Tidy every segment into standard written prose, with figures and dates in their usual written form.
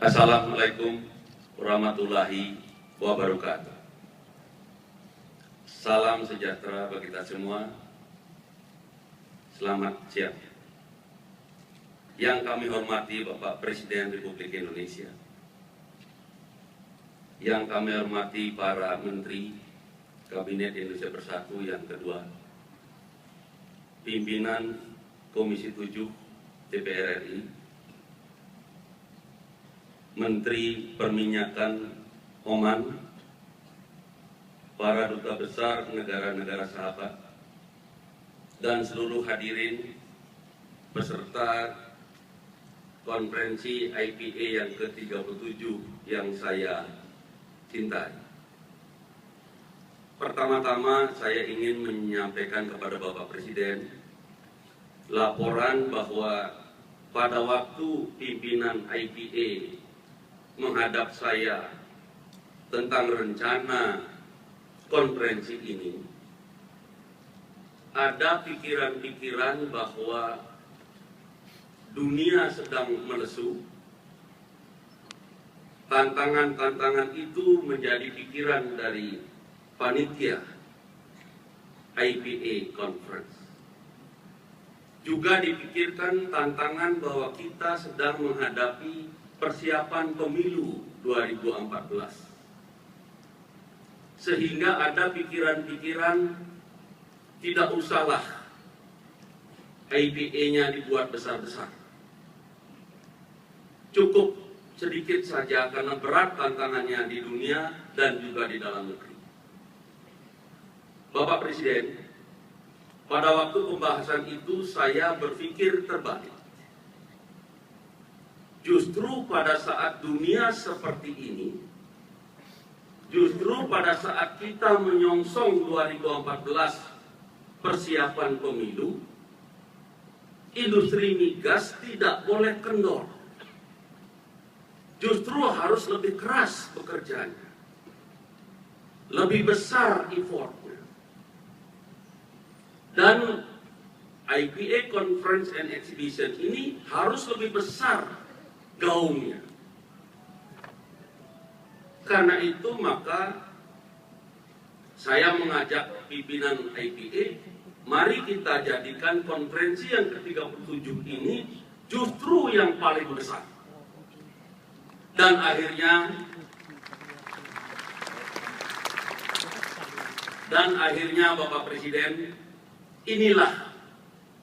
Assalamualaikum warahmatullahi wabarakatuh. Salam sejahtera bagi kita semua. Selamat siang. Yang kami hormati Bapak Presiden Republik Indonesia, yang kami hormati para Menteri Kabinet Indonesia Bersatu yang kedua, pimpinan Komisi 7 DPR RI, Menteri Perminyakan Oman, para duta besar negara-negara sahabat, dan seluruh hadirin peserta konferensi IPA yang ke-37 yang saya cintai. Pertama-tama saya ingin menyampaikan kepada Bapak Presiden laporan bahwa pada waktu pimpinan IPA menghadap saya tentang rencana konferensi ini, ada pikiran-pikiran bahwa dunia sedang melesu. Tantangan-tantangan itu menjadi pikiran dari panitia IPA Conference. Juga dipikirkan tantangan bahwa kita sedang menghadapi persiapan pemilu 2014. Sehingga ada pikiran-pikiran tidak usahlah IPA-nya dibuat besar-besar. Cukup sedikit saja karena berat tantangannya di dunia dan juga di dalam negeri. Bapak Presiden, pada waktu pembahasan itu saya berpikir terbalik. Justru pada saat dunia seperti ini, justru pada saat kita menyongsong 2014 persiapan pemilu, industri migas tidak boleh kendor. Justru harus lebih keras bekerjanya, lebih besar effortnya. Dan IPA Conference and Exhibition ini harus lebih besar gaungnya. Karena itu maka saya mengajak pimpinan IPA, mari kita jadikan konferensi yang ke-37 ini justru yang paling besar. Dan akhirnya Bapak Presiden, inilah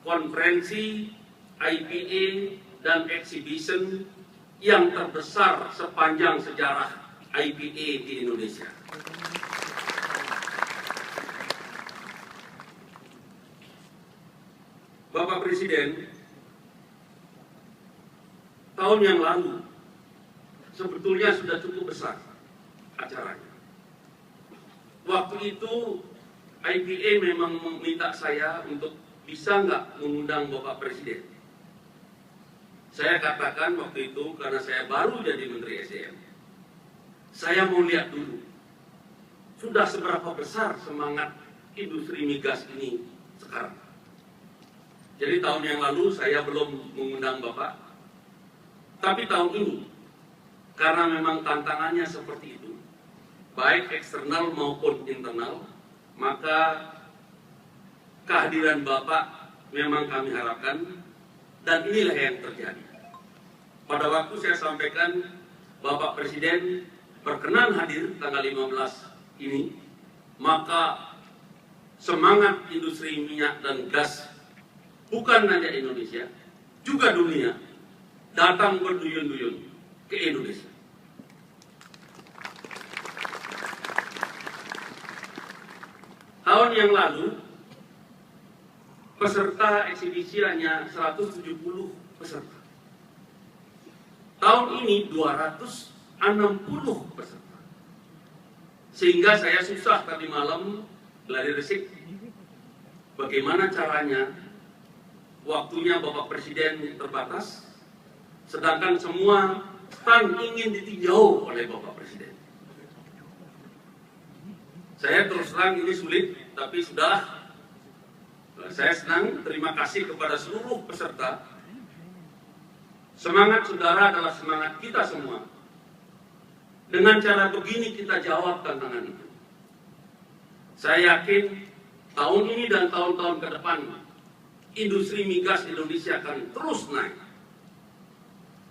konferensi IPA dan Exhibition yang terbesar sepanjang sejarah IPA di Indonesia. Bapak Presiden, tahun yang lalu sebetulnya sudah cukup besar acaranya. Waktu itu IPA memang meminta saya untuk bisa nggak mengundang Bapak Presiden. Saya katakan waktu itu karena saya baru jadi Menteri SDM, saya mau lihat dulu sudah seberapa besar semangat industri migas ini sekarang. Jadi tahun yang lalu saya belum mengundang Bapak, tapi tahun ini karena memang tantangannya seperti itu, baik eksternal maupun internal, maka kehadiran Bapak memang kami harapkan, dan inilah yang terjadi. Pada waktu saya sampaikan Bapak Presiden berkenan hadir tanggal 15 ini, maka semangat industri minyak dan gas bukan hanya Indonesia, juga dunia datang berduyun-duyun ke Indonesia. Tahun yang lalu peserta eksibisi hanya 170 peserta. Tahun ini 260 peserta. Sehingga saya susah tadi malam geladi resik. Bagaimana caranya? Waktunya Bapak Presiden terbatas, sedangkan semua stand ingin ditinjau oleh Bapak Presiden. Saya terus terang ini sulit, tapi sudah. Saya senang, terima kasih kepada seluruh peserta Semangat saudara adalah semangat kita semua. Dengan cara begini kita jawab tantangan itu. Saya yakin tahun ini dan tahun-tahun ke depan, industri migas Indonesia akan terus naik.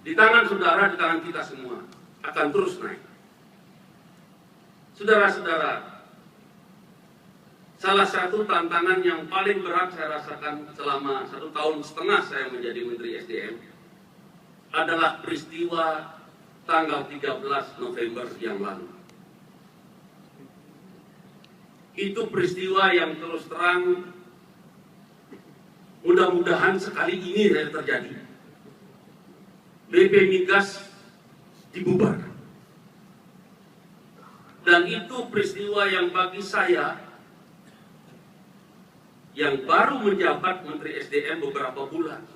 Di tangan saudara, di tangan kita semua, akan terus naik. Saudara-saudara, salah satu tantangan yang paling berat saya rasakan selama 1,5 tahun saya menjadi Menteri SDM adalah peristiwa tanggal 13 November yang lalu. Itu peristiwa yang terus terang mudah-mudahan sekali ini terjadi. BP Migas dibubarkan. Dan itu peristiwa yang bagi saya yang baru menjabat Menteri SDM beberapa bulan,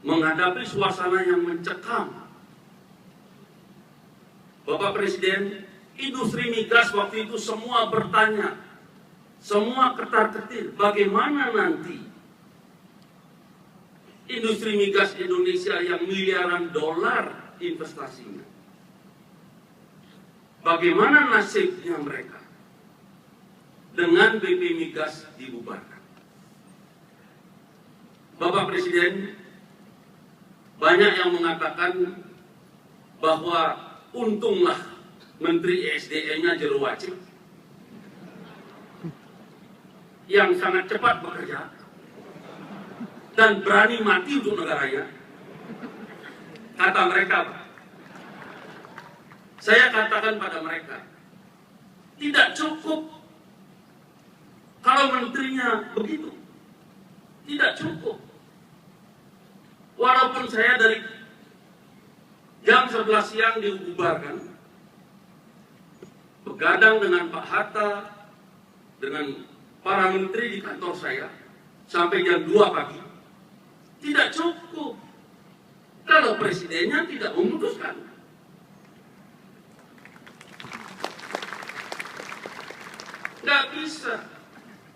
menghadapi suasana yang mencekam. Bapak Presiden, industri migas waktu itu semua bertanya, semua ketar-ketir, bagaimana nanti industri migas Indonesia yang miliaran dolar investasinya, bagaimana nasibnya mereka dengan BP Migas dibubarkan. Bapak Presiden, banyak yang mengatakan bahwa untunglah Menteri SDM-nya Jero Wacik yang sangat cepat bekerja dan berani mati untuk negaranya. Kata mereka, saya katakan pada mereka, tidak cukup kalau menterinya begitu. Tidak cukup. Walaupun saya dari jam 11 siang dibubarkan, begadang dengan Pak Hatta, dengan para menteri di kantor saya, sampai jam 2 pagi. Tidak cukup kalau presidennya tidak memutuskan. Nggak bisa.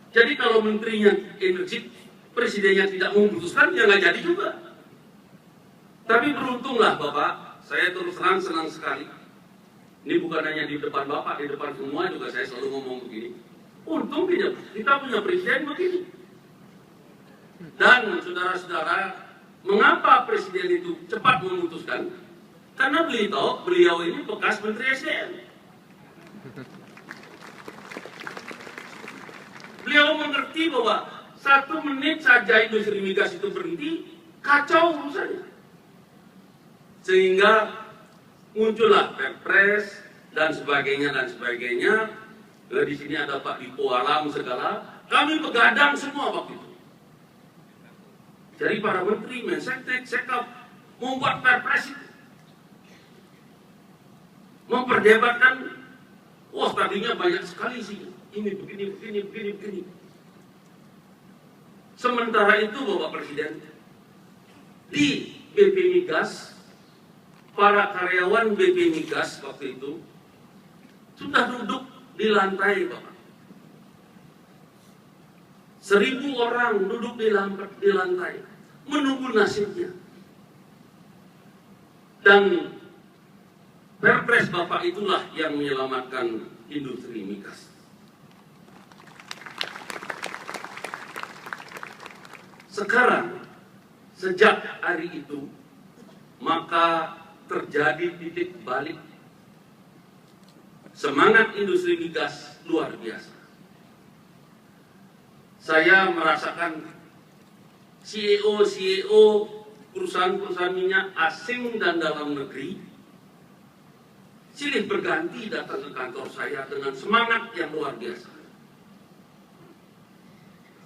Jadi kalau menterinya energi, presidennya tidak memutuskan, ya nggak jadi juga. Tapi beruntunglah Bapak, saya terus terang senang sekali. Ini bukan hanya di depan Bapak, di depan semua juga saya selalu ngomong begini. Untung kita punya presiden begini. Dan saudara-saudara, mengapa presiden itu cepat memutuskan? Karena beliau ini bekas Menteri SDM. Beliau mengerti bahwa 1 menit saja industri migas itu berhenti, kacau urusannya. Sehingga muncullah Perpres dan sebagainya dan sebagainya. Di sini ada Pak Dipo Alam segala. Kami begadang semua waktu itu. Jadi para menteri, Menseknek, Sekap membuat Perpres itu, memperdebatkan. Wah, tadinya banyak sekali sih. Ini begini. Sementara itu Bapak Presiden, di BP Migas, para karyawan BP Migas waktu itu sudah duduk di lantai, Bapak. 1.000 orang duduk di lantai, menunggu nasibnya. Dan Perpres Bapak itulah yang menyelamatkan industri migas. Sekarang, sejak hari itu, maka terjadi titik balik. Semangat industri migas luar biasa. Saya merasakan CEO perusahaan-perusahaan minyak asing dan dalam negeri silih berganti datang ke kantor saya dengan semangat yang luar biasa.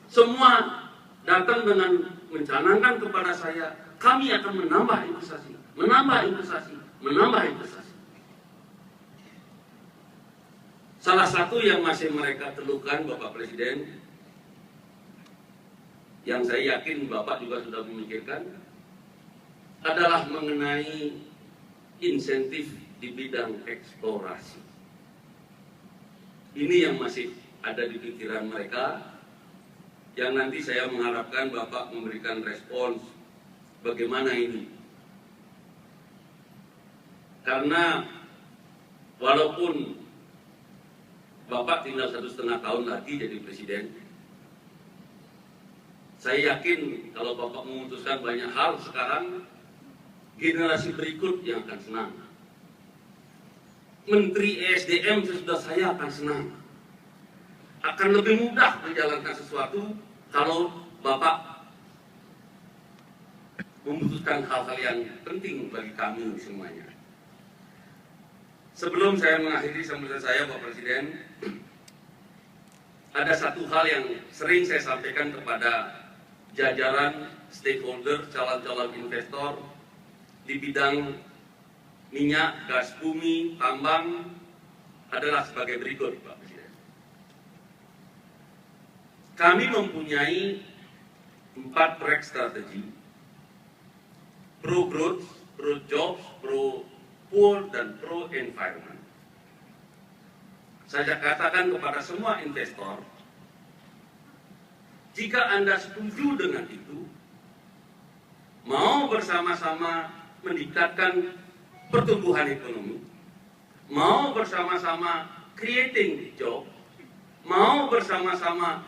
Semua datang dengan mencanangkan kepada saya, kami akan menambah investasi. Salah satu yang masih mereka telukan Bapak Presiden, yang saya yakin Bapak juga sudah memikirkan, adalah mengenai insentif di bidang eksplorasi. Ini yang masih ada di pikiran mereka, yang nanti saya mengharapkan Bapak memberikan respons bagaimana ini. Karena walaupun Bapak tinggal 1,5 tahun lagi jadi presiden, saya yakin kalau Bapak memutuskan banyak hal sekarang, generasi berikut yang akan senang. Menteri ESDM sesudah saya akan senang. Akan lebih mudah menjalankan sesuatu kalau Bapak memutuskan hal-hal yang penting bagi kami semuanya. Sebelum saya mengakhiri sambutan saya, Pak Presiden, ada satu hal yang sering saya sampaikan kepada jajaran stakeholder, calon-calon investor di bidang minyak, gas bumi, tambang adalah sebagai berikut, Pak Presiden. Kami mempunyai 4 track strategi: pro growth, pro jobs, pro poor, dan pro environment. Saya katakan kepada semua investor, jika Anda setuju dengan itu, mau bersama-sama meningkatkan pertumbuhan ekonomi, mau bersama-sama creating job, mau bersama-sama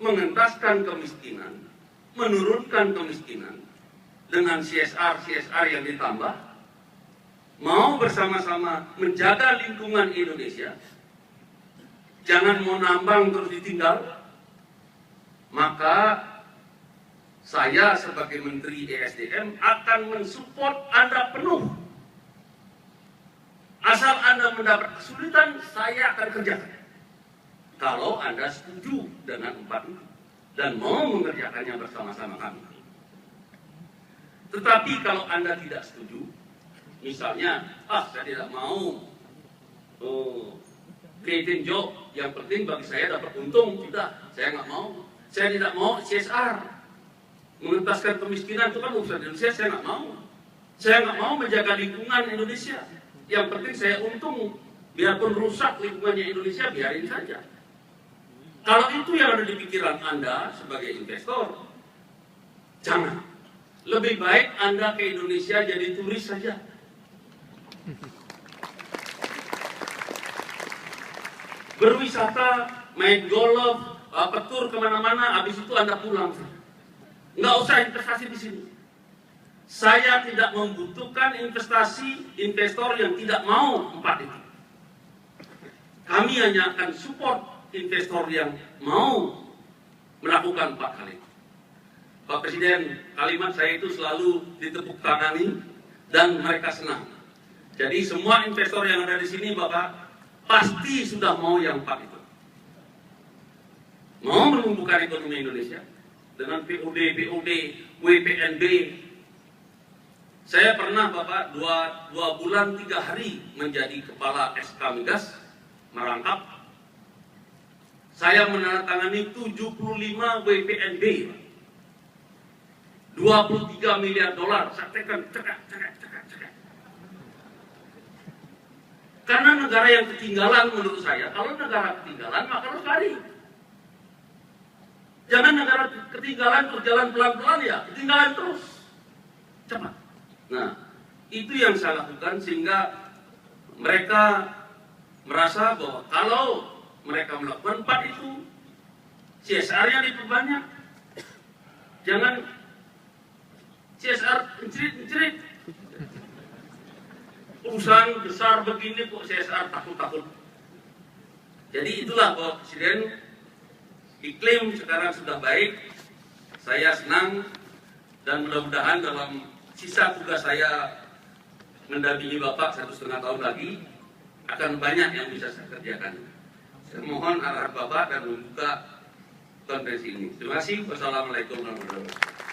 mengentaskan kemiskinan, menurunkan kemiskinan dengan CSR yang ditambah, mau bersama-sama menjaga lingkungan Indonesia, jangan mau nambang terus ditinggal, maka saya sebagai Menteri ESDM akan mensupport Anda penuh. Asal Anda mendapat kesulitan, saya akan kerjakan. Kalau Anda setuju dengan 4 itu dan mau mengerjakannya bersama-sama kami. Tetapi kalau Anda tidak setuju, misalnya, saya tidak mau creating job, yang penting bagi saya dapat untung, tidak, saya nggak mau. Saya tidak mau CSR, mengentaskan kemiskinan itu kan urusan Indonesia, saya nggak mau. Saya nggak mau menjaga lingkungan Indonesia, yang penting saya untung, biarpun rusak lingkungannya Indonesia, biarin saja. Kalau itu yang ada di pikiran Anda sebagai investor, jangan. Lebih baik Anda ke Indonesia jadi turis saja. Berwisata, main golf, petur kemana-mana, habis itu Anda pulang. Nggak usah investasi di sini. Saya tidak membutuhkan investor yang tidak mau 4 itu. Kami hanya akan support investor yang mau melakukan 4 hal itu. Pak Presiden, kalimat saya itu selalu ditepuk tangani dan mereka senang. Jadi semua investor yang ada di sini, Bapak, pasti sudah mau yang 4 itu. Mau menumbuhkan ekonomi Indonesia dengan PUD, WPNB. Saya pernah, Bapak, 2 bulan 3 hari menjadi kepala SK Migas, merangkap. Saya menandatangani 75 WPNB, 23 miliar dolar. Saya tekan, cekak. Karena negara yang ketinggalan menurut saya, kalau negara ketinggalan maka harus lari. Jangan negara ketinggalan terus jalan pelan-pelan, ya ketinggalan terus. Cepat. Nah, itu yang saya lakukan sehingga mereka merasa bahwa kalau mereka melakukan 4 itu, CSR-nya diperbanyak. Jangan CSR mencerit-mencerit. Perusahaan besar begini kok CSR takut-takut. Jadi itulah Bapak Presiden, iklim sekarang sudah baik. Saya senang dan mudah-mudahan dalam sisa tugas saya mendampingi Bapak 1,5 tahun lagi akan banyak yang bisa saya kerjakan. Saya mohon arahan Bapak dan membuka konferensi ini. Terima kasih. Wassalamualaikum warahmatullahi wabarakatuh.